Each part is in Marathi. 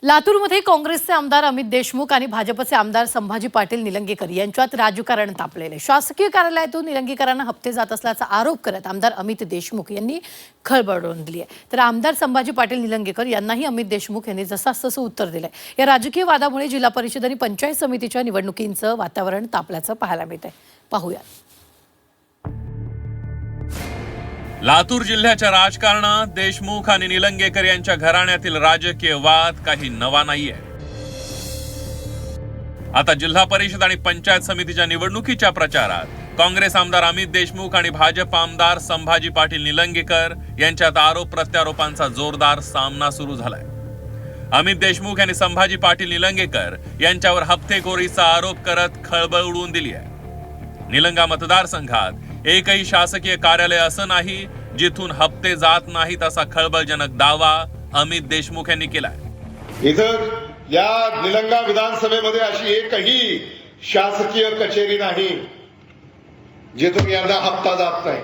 लातूरमध्ये काँग्रेसचे आमदार अमित देशमुख आणि भाजपचे आमदार संभाजी पाटील निलंगेकर यांच्यात राजकारण तापलेले। शासकीय कार्यालयातून निलंगेकरांना हप्ते जात असल्याचा आरोप करत आमदार अमित देशमुख यांनी खळबळ उडवली आहे। तर आमदार संभाजी पाटील निलंगेकर यांनाही अमित देशमुख यांनी जसं उत्तर दिलंय। या राजकीय वादामुळे जिल्हा परिषद आणि पंचायत समितीच्या निवडणुकींचं वातावरण तापल्याचं पाहायला मिळतंय। पाहूया। लातूर जिल्ह्याच्या राजकारणात देशमुख आणि निलंगेकर यांच्या घराण्यातील राजकीय वाद काही नवा नाहीये। आता जिल्हा परिषद आणि पंचायत समितीच्या निवडणुकीच्या प्रचारात काँग्रेस आमदार अमित देशमुख आणि भाजप आमदार संभाजी पाटील निलंगेकर यांच्यात आरोप प्रत्यारोपांचा जोरदार सामना सुरू झालाय। अमित देशमुख यांनी संभाजी पाटील निलंगेकर यांच्यावर हप्तेखोरीचा आरोप करत खळबळ उडवून दिली आहे। निलंगा मतदारसंघात एकही शासकीय कार्यालय असं नाही जिथून हप्ते जात नाहीत असा खळबळजनक दावा अमित देशमुख यांनी केलाय। इथं या निलंगा विधानसभेमध्ये अशी एकही शासकीय कचेरी नाही जिथून यांना हप्ता जात नाही।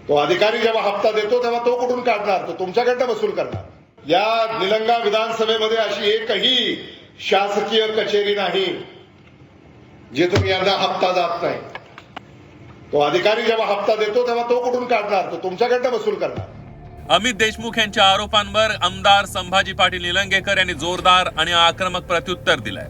तो अधिकारी जेव्हा हप्ता देतो तेव्हा तो कुठून काढणार? तो तुमच्याकडनं वसूल करणार। या निलंगा विधानसभेमध्ये अशी एकही शासकीय कचेरी नाही जिथून यांना हप्ता जात नाही। तो अधिकारी जेव्हा हप्ता देतो तेव्हा तो कुठून काढणार? तो तुमच्याकडनं वसूल करणार। अमित देशमुख यांच्या आरोपांवर आमदार संभाजी पाटील निलंगेकर यांनी जोरदार आणि आक्रमक प्रत्युत्तर दिलंय।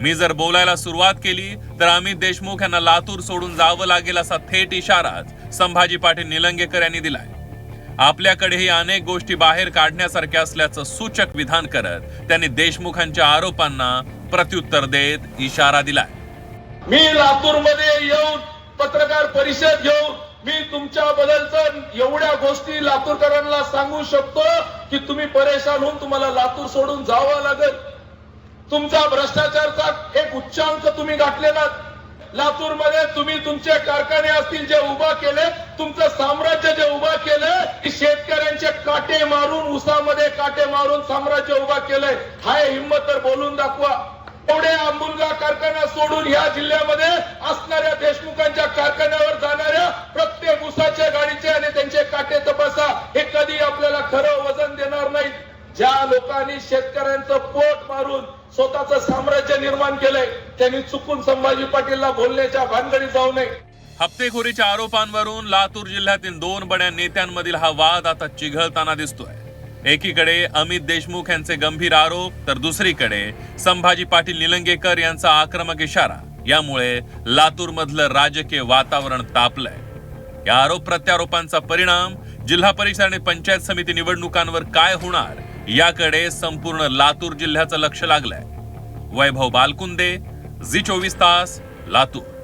मी जर बोलायला सुरुवात केली तर अमित देशमुख यांना लातूर सोडून जावं लागेल असा थेट इशाराच संभाजी पाटील निलंगेकर यांनी दिलाय। आपल्याकडेही अनेक गोष्टी बाहेर काढण्यासारख्या असल्याचं सूचक विधान करत त्यांनी देशमुखांच्या आरोपांना प्रत्युत्तर देत इशारा दिलाय। मी लातूरमध्ये येऊन पत्रकार परिषद घेऊन मी तुमच्या बद्दलचं एवढ्या गोष्टी लातूरकरांना सांगू शकतो की तुम्ही परेशान होऊन तुम्हाला लातूर सोडून जावं लागेल। तुमचा भ्रष्टाचारचा एक उच्चांक तुम्ही गाठलेला। लातूरमध्ये तुम्ही तुमचे कारखाने असतील जे उभा केले, तुमचं साम्राज्य जे उभा केलं, शेतकऱ्यांचे काटे मारून उसामध्ये काटे मारून साम्राज्य उभा केलंय। हाय हिम्मत तर बोलून दाखवा। एवढे मुलगा कारखाना सोडून या जिल्ह्यामध्ये असणाऱ्या देशमुखांच्या कारखान्यावर जाणाऱ्या प्रत्येक उसाच्या गाडीचे आणि त्यांचे काटे तपासा। हे कधी आपल्याला खरं वजन देणार नाही। ज्या लोकांनी शेतकऱ्यांचं पोट मारून स्वतःचं साम्राज्य निर्माण केलंय त्यांनी चुकून संभाजी पाटीलला बोलण्याच्या भानगडीत जाऊ नये। हप्तेखोरीच्या आरोपांवरून लातूर जिल्ह्यातील दोन बड्या नेत्यांमधील हा वाद आता चिघळताना दिसतोय। एकीकडे अमित देशमुख यांचे गंभीर आरोप तर दुसरीकडे संभाजी पाटील निलंगेकर यांचा आक्रमक इशारा। यामुळे लातूर मधलं राजकीय वातावरण तापलंय। या आरोप प्रत्यारोपांचा परिणाम जिल्हा परिषद आणि पंचायत समिती निवडणुकांवर काय होणार याकडे संपूर्ण लातूर जिल्ह्याचं लक्ष लागलंय। वैभव बालकुंदे, झी 24 तास, लातूर।